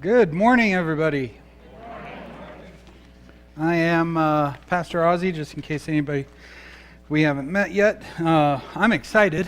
Good morning, everybody. I am Pastor Ozzy, just in case we haven't met yet. I'm excited.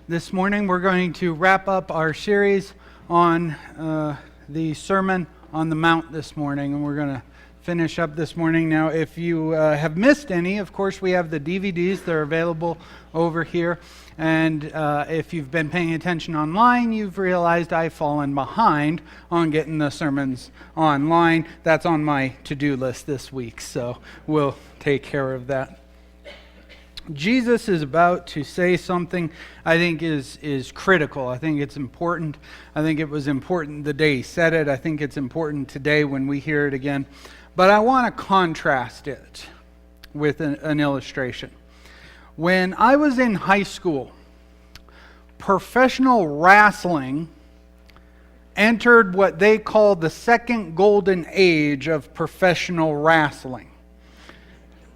This morning we're going to wrap up our series on the Sermon on the Mount this morning, and we're going to finish up this morning. Now, if you have missed any, of course, we have the DVDs. They're available over here. And if you've been paying attention online, you've realized I've fallen behind on getting the sermons online. That's on my to-do list this week, so we'll take care of that. Jesus is about to say something I think is critical. I think it's important. I think it was important the day he said it. I think it's important today when we hear it again. But I want to contrast it with an illustration. When I was in high school, professional wrestling entered what they called the second golden age of professional wrestling.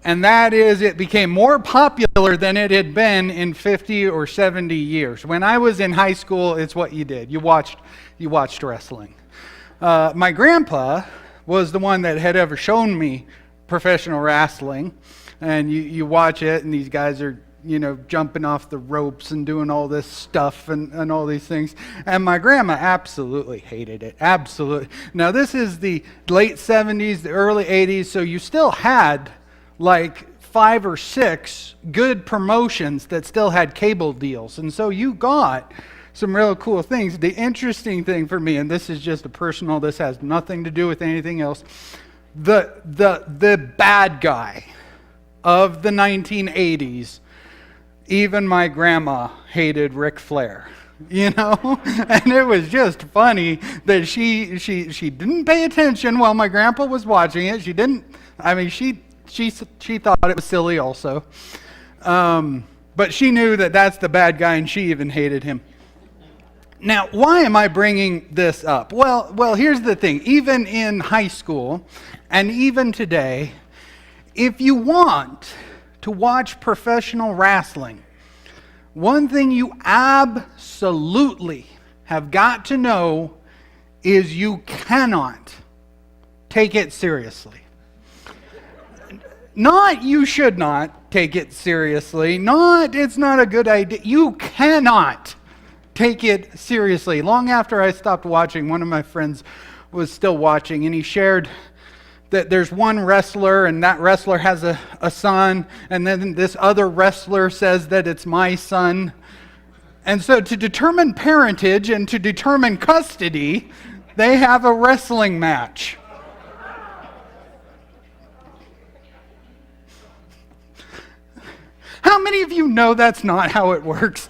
And that is, it became more popular than it had been in 50 or 70 years. When I was in high school, it's what you did. You watched wrestling. My grandpa was the one that had ever shown me professional wrestling. And you watch it, and these guys are, jumping off the ropes and doing all this stuff and all these things. And my grandma absolutely hated it. Absolutely. Now, this is the late 70s, the early 80s, so you still had like 5 or 6 good promotions that still had cable deals. And so you got some real cool things. The interesting thing for me, and this is just a personal, this has nothing to do with anything else, the bad guy of the 1980s, even my grandma hated Ric Flair, and it was just funny that she didn't pay attention while my grandpa was watching it. She thought it was silly also, but she knew that that's the bad guy, and she even hated him. Now, why am I bringing this up? Well, here's the thing. Even in high school, and even today, if you want to watch professional wrestling, one thing you absolutely have got to know is you cannot take it seriously. Not you should not take it seriously. Not it's not a good idea. You cannot take it seriously. Long after I stopped watching, one of my friends was still watching, and he shared that there's one wrestler, and that wrestler has a son, and then this other wrestler says that it's my son. And so to determine parentage and to determine custody, they have a wrestling match. How many of you know that's not how it works?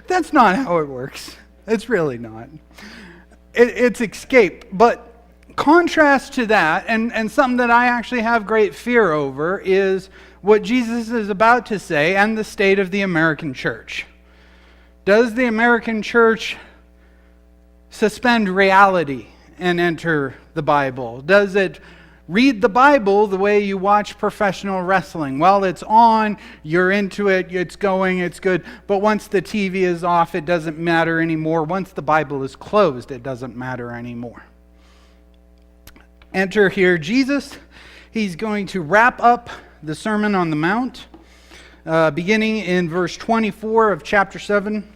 That's not how it works. It's really not. It's escape. But contrast to that, and something that I actually have great fear over, is what Jesus is about to say and the state of the American church. Does the American church suspend reality and enter the Bible? Does it read the Bible the way you watch professional wrestling? Well, it's on, you're into it, it's going, it's good. But once the TV is off, it doesn't matter anymore. Once the Bible is closed, it doesn't matter anymore. Enter here Jesus. He's going to wrap up the Sermon on the Mount, beginning in verse 24 of chapter 7.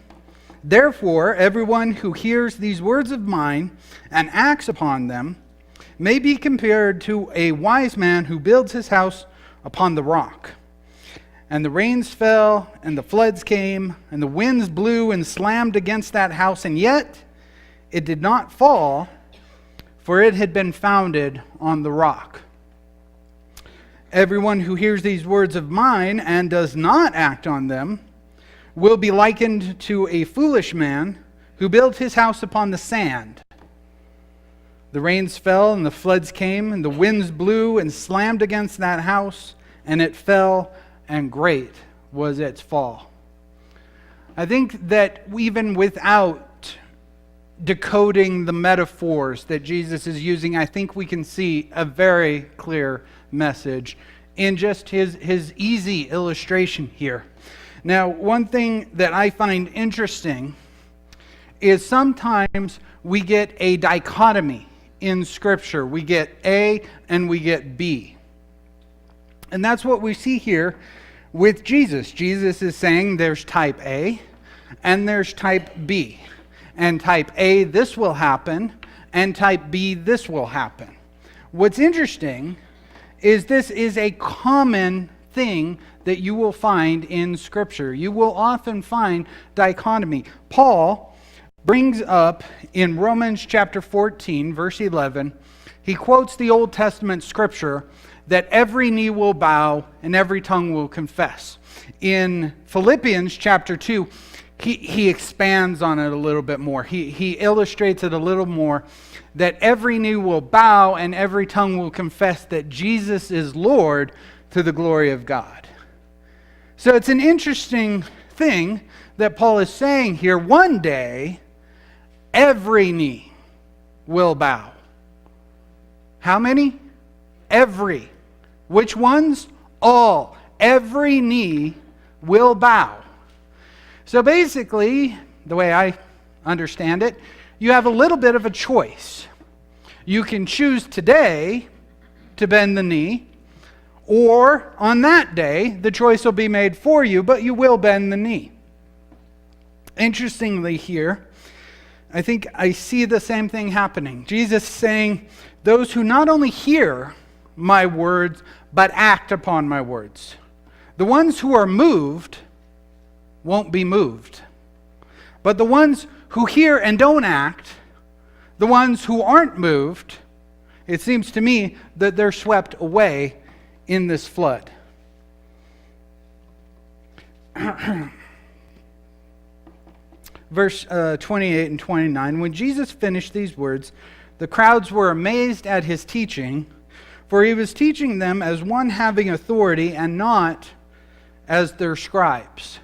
Therefore, everyone who hears these words of mine and acts upon them may be compared to a wise man who builds his house upon the rock. And the rains fell, and the floods came, and the winds blew and slammed against that house, and yet it did not fall, for it had been founded on the rock. Everyone who hears these words of mine and does not act on them will be likened to a foolish man who built his house upon the sand. The rains fell, and the floods came, and the winds blew and slammed against that house, and it fell, and great was its fall. I think that even without decoding the metaphors that Jesus is using, I think we can see a very clear message in just his easy illustration here. Now, one thing that I find interesting is sometimes we get a dichotomy in Scripture. We get A and we get B. And that's what we see here with Jesus. Jesus is saying there's type A and there's type B. And type A, this will happen, and type B, this will happen. What's interesting is this is a common thing that you will find in Scripture. You will often find dichotomy. Paul brings up in Romans chapter 14, verse 11, he quotes the Old Testament Scripture that every knee will bow and every tongue will confess. In Philippians chapter 2, he expands on it a little bit more. He illustrates it a little more, that every knee will bow and every tongue will confess that Jesus is Lord, to the glory of God. So it's an interesting thing that Paul is saying here. One day, every knee will bow. How many? Every. Which ones? All. Every knee will bow. So basically, the way I understand it, you have a little bit of a choice. You can choose today to bend the knee, or on that day, the choice will be made for you, but you will bend the knee. Interestingly here, I think I see the same thing happening. Jesus saying, those who not only hear my words, but act upon my words. The ones who are moved won't be moved. But the ones who hear and don't act, the ones who aren't moved, it seems to me that they're swept away in this flood. Verse 28 and 29, when Jesus finished these words, the crowds were amazed at his teaching, for he was teaching them as one having authority and not as their scribes.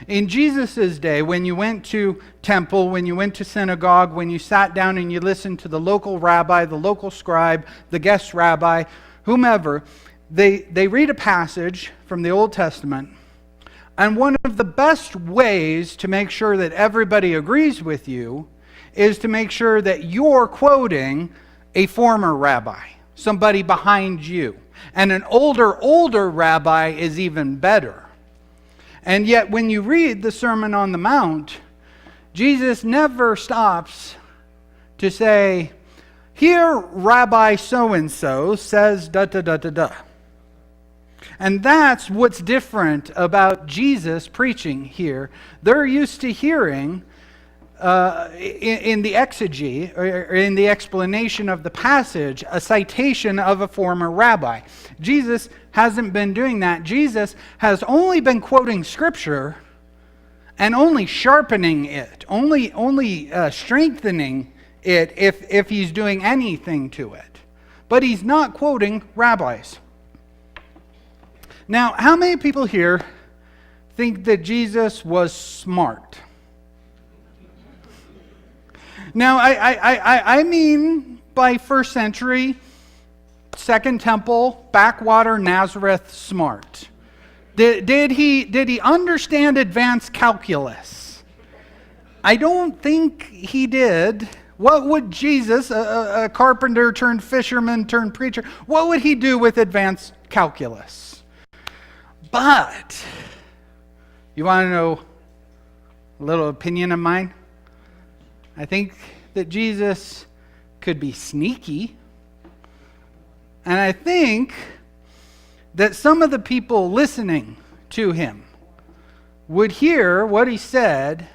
In Jesus' day, when you went to temple, when you went to synagogue, when you sat down and you listened to the local rabbi, the local scribe, the guest rabbi, whomever, they read a passage from the Old Testament, and one of the best ways to make sure that everybody agrees with you is to make sure that you're quoting a former rabbi, somebody behind you. And an older rabbi is even better. And yet when you read the Sermon on the Mount, Jesus never stops to say, here Rabbi so-and-so says da-da-da-da-da. And that's what's different about Jesus preaching here. They're used to hearing in the exegy, or in the explanation of the passage, a citation of a former rabbi. Jesus hasn't been doing that. Jesus has only been quoting Scripture and only sharpening it, only strengthening it if he's doing anything to it. But he's not quoting rabbis. Now, how many people here think that Jesus was smart? Now, I mean by first century, Second Temple, backwater Nazareth smart. Did he understand advanced calculus? I don't think he did. What would Jesus, a carpenter turned fisherman turned preacher, what would he do with advanced calculus? But, you want to know a little opinion of mine? I think that Jesus could be sneaky. And I think that some of the people listening to him would hear what he said,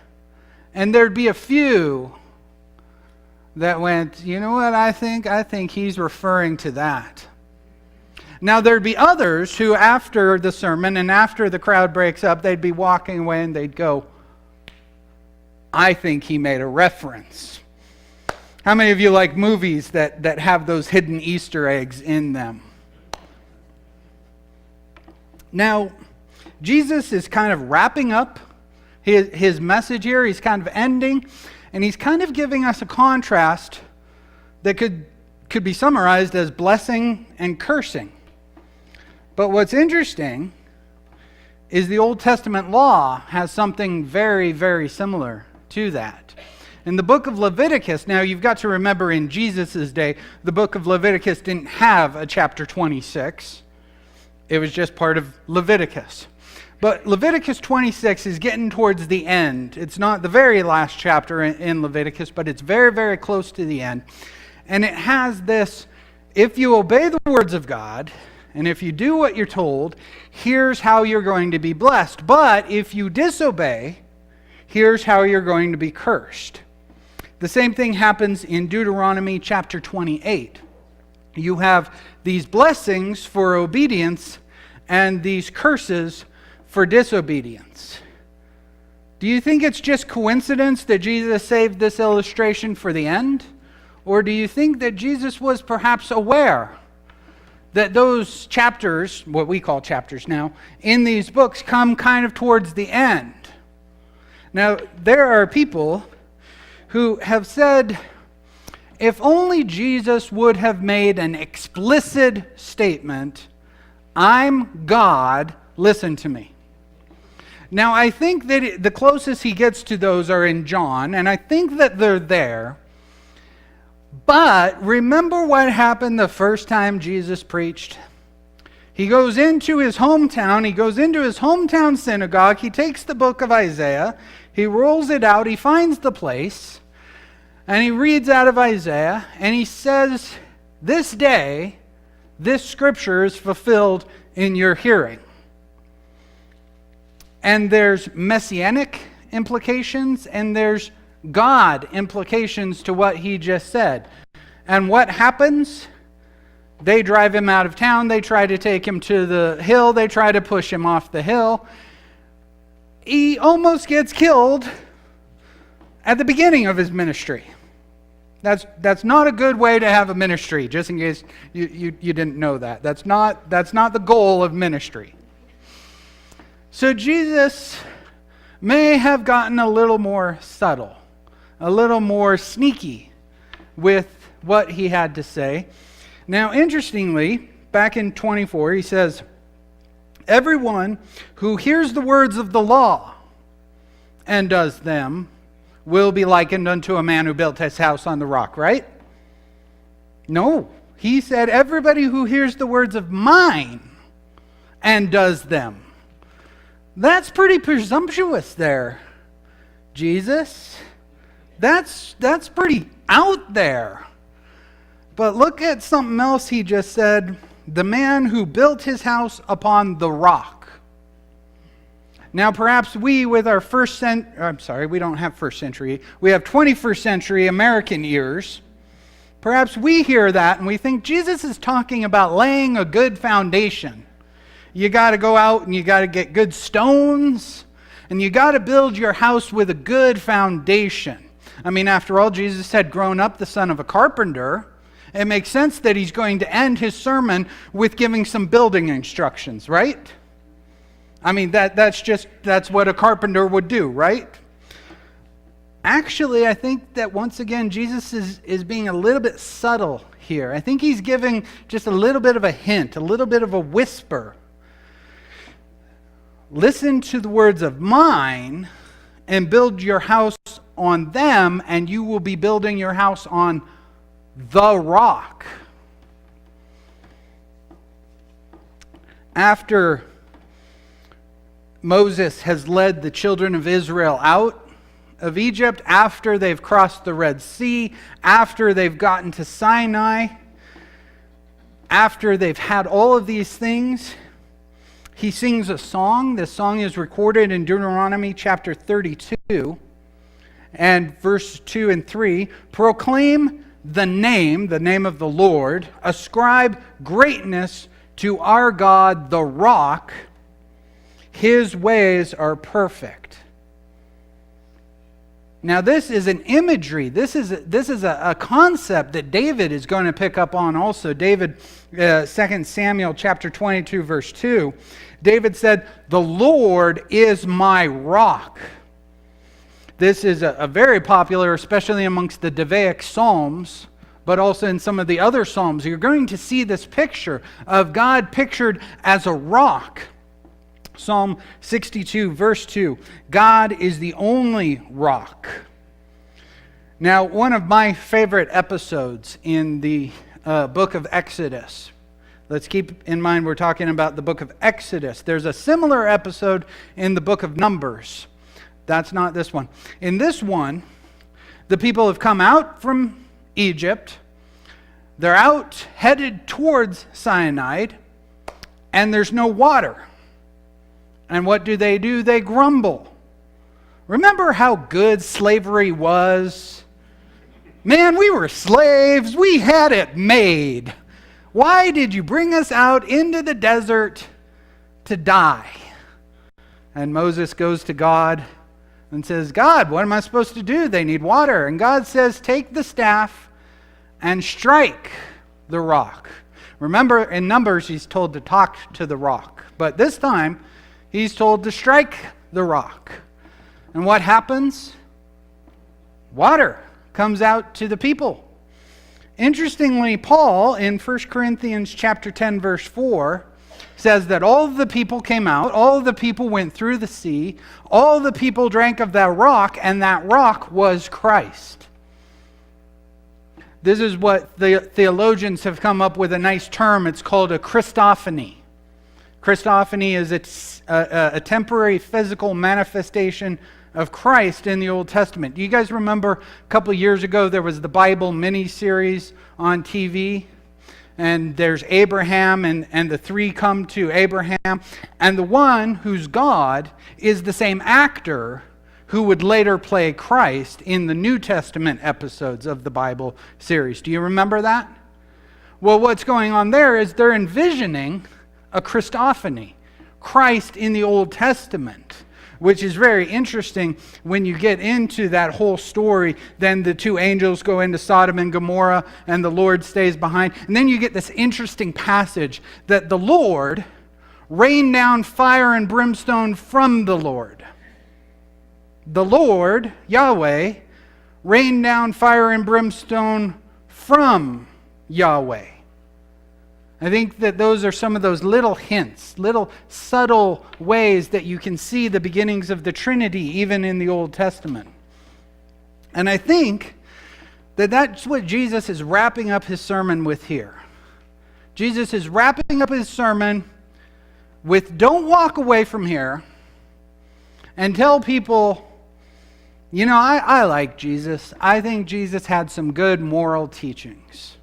and there'd be a few that went, you know what, I think he's referring to that. Now there'd be others who after the sermon and after the crowd breaks up, they'd be walking away and they'd go, I think he made a reference. How many of you like movies that have those hidden Easter eggs in them? Now, Jesus is kind of wrapping up his message here. He's kind of ending, and he's kind of giving us a contrast that could be summarized as blessing and cursing. But what's interesting is the Old Testament law has something very, very similar to that. In the book of Leviticus, now you've got to remember in Jesus' day, the book of Leviticus didn't have a chapter 26. It was just part of Leviticus. But Leviticus 26 is getting towards the end. It's not the very last chapter in Leviticus, but it's very, very close to the end. And it has this, if you obey the words of God, and if you do what you're told, here's how you're going to be blessed. But if you disobey, here's how you're going to be cursed. The same thing happens in Deuteronomy chapter 28. You have these blessings for obedience and these curses for disobedience. Do you think it's just coincidence that Jesus saved this illustration for the end? Or do you think that Jesus was perhaps aware that those chapters, what we call chapters now, in these books come kind of towards the end? Now, there are people who have said, if only Jesus would have made an explicit statement, I'm God, listen to me. Now, I think that the closest he gets to those are in John, and I think that they're there. But remember what happened the first time Jesus preached? He goes into his hometown, he goes into his hometown synagogue, he takes the book of Isaiah, he rolls it out, he finds the place, and he reads out of Isaiah, and he says, this day, this scripture is fulfilled in your hearing. And there's messianic implications, and there's God implications to what he just said. And what happens? They drive him out of town. They try to take him to the hill. They try to push him off the hill. He almost gets killed at the beginning of his ministry. That's not a good way to have a ministry, just in case you didn't know that. That's not the goal of ministry. So Jesus may have gotten a little more subtle, a little more sneaky with what he had to say. Now, interestingly, back in 24, he says, everyone who hears the words of the law and does them will be likened unto a man who built his house on the rock, right? No. He said, everybody who hears the words of mine and does them. That's pretty presumptuous there, Jesus. That's pretty out there. But look at something else he just said. The man who built his house upon the rock. Now perhaps we with our we don't have first century. We have 21st century American ears. Perhaps we hear that and we think Jesus is talking about laying a good foundation. You got to go out and you got to get good stones and you got to build your house with a good foundation. I mean, after all, Jesus had grown up the son of a carpenter. It makes sense that he's going to end his sermon with giving some building instructions, right? I mean, that's what a carpenter would do, right? Actually, I think that once again, Jesus is being a little bit subtle here. I think he's giving just a little bit of a hint, a little bit of a whisper. Listen to the words of mine and build your house on them, and you will be building your house on the rock. After Moses has led the children of Israel out of Egypt, after they've crossed the Red Sea, after they've gotten to Sinai, after they've had all of these things, he sings a song. This song is recorded in Deuteronomy chapter 32 and verse 2 and 3. Proclaim the name of the Lord. Ascribe greatness to our God, the rock. His ways are perfect. Now this is an imagery. This is a concept that David is going to pick up on also. David, 2 Samuel chapter 22 verse 2. David said, the Lord is my rock. This is a very popular, especially amongst the Deut Psalms, but also in some of the other Psalms. You're going to see this picture of God pictured as a rock. Psalm 62, verse 2, God is the only rock. Now, one of my favorite episodes in the book of Exodus, let's keep in mind we're talking about the book of Exodus. There's a similar episode in the book of Numbers. That's not this one. In this one, the people have come out from Egypt. They're out headed towards Sinai, and there's no water. And what do? They grumble. Remember how good slavery was? Man, we were slaves. We had it made. Why did you bring us out into the desert to die? And Moses goes to God and says, God, what am I supposed to do? They need water. And God says, take the staff and strike the rock. Remember, in Numbers, he's told to talk to the rock. But this time, he's told to strike the rock. And what happens? Water comes out to the people. Interestingly, Paul, in 1 Corinthians chapter 10, verse 4, says that all the people came out, all the people went through the sea, all the people drank of that rock, and that rock was Christ. This is what the theologians have come up with a nice term. It's called a Christophany. Christophany is a temporary physical manifestation of Christ in the Old Testament. Do you guys remember a couple of years ago there was the Bible mini-series on TV? And there's Abraham, and the three come to Abraham. And the one who's God is the same actor who would later play Christ in the New Testament episodes of the Bible series. Do you remember that? Well, what's going on there is they're envisioning a Christophany, Christ in the Old Testament, which is very interesting when you get into that whole story. Then the two angels go into Sodom and Gomorrah, and the Lord stays behind. And then you get this interesting passage that the Lord rained down fire and brimstone from the Lord. The Lord, Yahweh, rained down fire and brimstone from Yahweh. I think that those are some of those little hints, little subtle ways that you can see the beginnings of the Trinity even in the Old Testament. And I think that that's what Jesus is wrapping up his sermon with here. Jesus is wrapping up his sermon with, don't walk away from here and tell people, you know, I like Jesus. I think Jesus had some good moral teachings.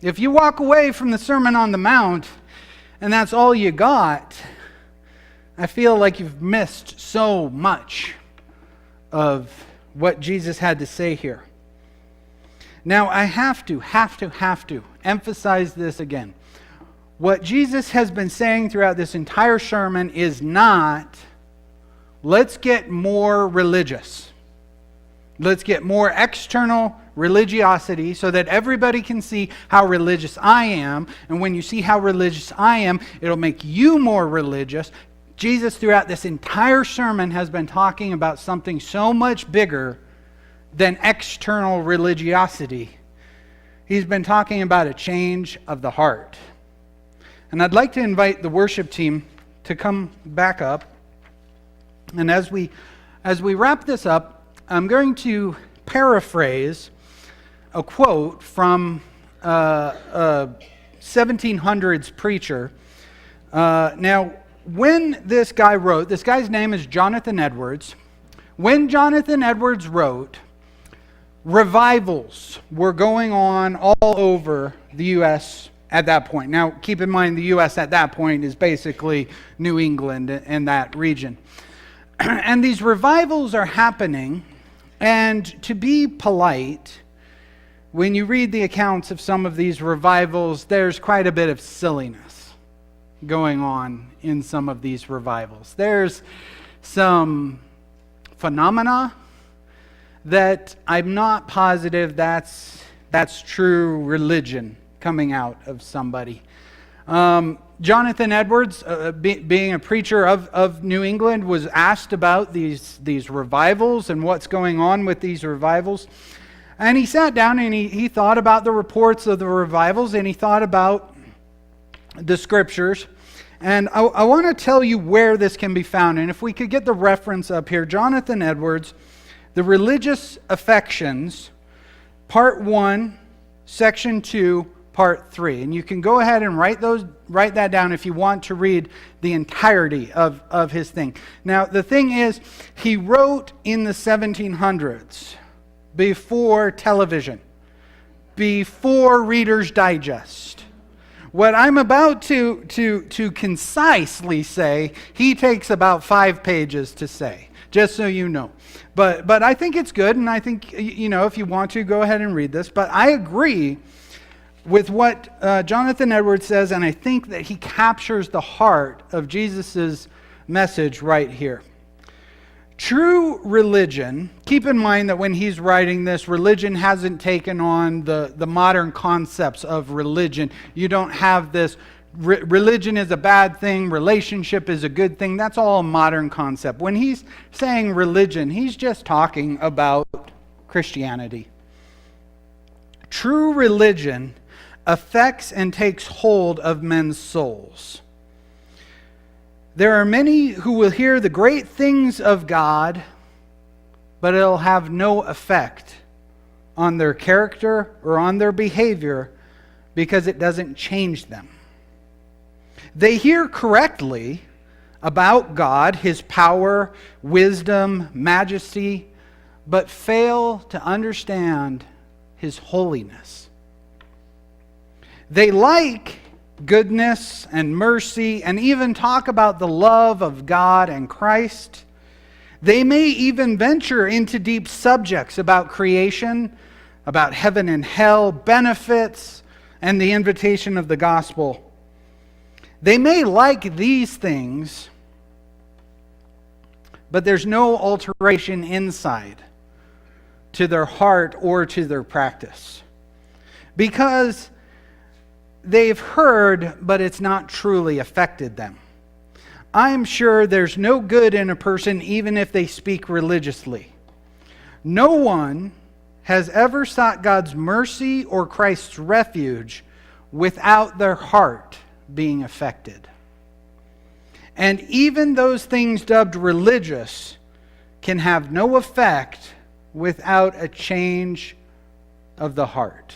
If you walk away from the Sermon on the Mount and that's all you got, I feel like you've missed so much of what Jesus had to say here. Now, I have to emphasize this again. What Jesus has been saying throughout this entire sermon is not, let's get more religious. Let's get more external religiosity so that everybody can see how religious I am. And when you see how religious I am, it'll make you more religious. Jesus, throughout this entire sermon, has been talking about something so much bigger than external religiosity. He's been talking about a change of the heart. And I'd like to invite the worship team to come back up. And as we wrap this up, I'm going to paraphrase a quote from a 1700s preacher. Now, when this guy wrote, this guy's name is Jonathan Edwards. When Jonathan Edwards wrote, revivals were going on all over the U.S. at that point. Now, keep in mind, the U.S. at that point is basically New England and that region. And these revivals are happening, and to be polite, when you read the accounts of some of these revivals, there's quite a bit of silliness going on in some of these revivals. There's some phenomena that I'm not positive that's true religion coming out of somebody. Jonathan Edwards, being a preacher of New England, was asked about these revivals and what's going on with these revivals. And he sat down and he thought about the reports of the revivals, and he thought about the scriptures. And I want to tell you where this can be found. And if we could get the reference up here, Jonathan Edwards The Religious Affections, Part 1, Section 2, Part 3. And you can go ahead and write that down if you want to read the entirety of his thing. Now, the thing is, he wrote in the 1700s, before television, before Reader's Digest. What I'm about to concisely say, he takes about 5 pages to say, just so you know. But I think it's good, and I think, if you want to, go ahead and read this. But I agree with what Jonathan Edwards says, and I think that he captures the heart of Jesus' message right here. True religion, keep in mind that when he's writing this, religion hasn't taken on the modern concepts of religion. You don't have this, religion is a bad thing, relationship is a good thing. That's all a modern concept. When he's saying religion, he's just talking about Christianity. True religion affects and takes hold of men's souls. There are many who will hear the great things of God, but it'll have no effect on their character or on their behavior because it doesn't change them. They hear correctly about God, His power, wisdom, majesty, but fail to understand His holiness. They like goodness and mercy and even talk about the love of God and Christ. They may even venture into deep subjects about creation, about heaven and hell, benefits, and the invitation of the gospel. They may like these things, but there's no alteration inside to their heart or to their practice. Because they've heard, but it's not truly affected them. I'm sure there's no good in a person even if they speak religiously. No one has ever sought God's mercy or Christ's refuge without their heart being affected. And even those things dubbed religious can have no effect without a change of the heart.